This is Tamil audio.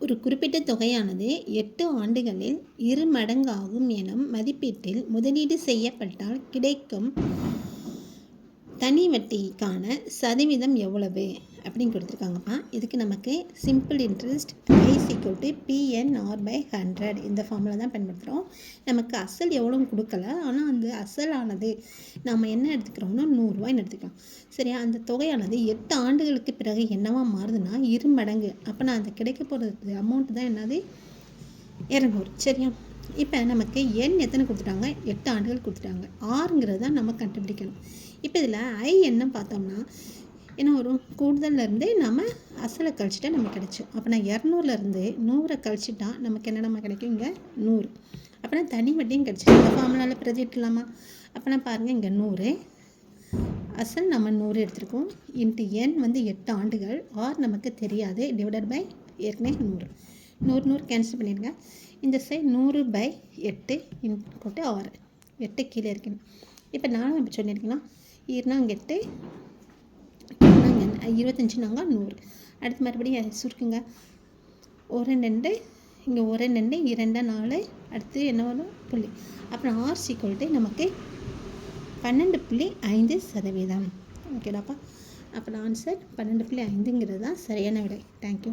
ஒரு குறிப்பிட்ட தொகையானது 8 ஆண்டுகளில் 2 மடங்காகும் எனும் மதிப்பீட்டில் முதலீடு செய்யப்பட்டால் கிடைக்கும் தனி வட்டிக்கான சதவீதம் எவ்வளவு அப்படின்னு கொடுத்துருக்காங்கப்பா. இதுக்கு நமக்கு சிம்பிள் இன்ட்ரெஸ்ட் I=PNR/100 இந்த ஃபார்முலா தான் பயன்படுத்துகிறோம். நமக்கு அசல் எவ்வளோன்னு கொடுக்கல, ஆனால் அந்த அசலானது நம்ம என்ன எடுத்துக்கிறோம்னா 100 ரூபாய்ன்னு எடுத்துக்கலாம். சரியா? அந்த தொகையானது 8 ஆண்டுகளுக்கு பிறகு என்னவா மாறுதுன்னா 2 மடங்கு. அப்போ நான் அந்த கிடைக்க போகிறது அமௌண்ட் தான் என்னது 200. சரியா? இப்போ நமக்கு எண் எத்தனை கொடுத்துட்டாங்க? 8 ஆண்டுகள் கொடுத்துட்டாங்க. ஆறுங்கிறது தான் நம்ம கண்டுபிடிக்கணும். இப்போ இதில் என்ன பார்த்தோம்னா என்ன வரும்? கூடுதல்லேருந்து நம்ம அசலை கழிச்சிட்டா நமக்கு கிடைச்சோம். அப்போ நான் 200லேருந்து 100 கழிச்சிட்டா நமக்கு என்ன நம்ம கிடைக்கும்? இங்கே 100. அப்போ நான் தனி வட்டியும் கிடச்சிடும். இந்த ஃபார்முலாவில் பிரதிட்டுலாமா? அப்போ நான் பாருங்கள், இங்கே 100 அசல் நம்ம 100 எடுத்துருக்கோம். இன்ட்டு எண் 8 ஆண்டுகள். ஆர் நமக்கு தெரியாது, டிவைடட் பை ஏற்கனவே 100. 100 கேன்சல் பண்ணிடுங்க. இந்த சைட் 100/8 போட்டு 6. 8 கீழே இருக்கணும். இப்போ நானும் இப்போ சொல்லியிருக்கேன்னா 2×8 25 நாங்கள் 100. அடுத்து மறுபடியும் சுருக்குங்க. 1 2 இங்கே 1 2 2 4. அடுத்து என்ன வரும்? புள்ளி. அப்புறம் R= நமக்கு 12.5%. ஓகேடாப்பா. அப்புறம் ஆன்சர் 12.5ங்கிறது தான் சரியான விடை. தேங்க்யூ.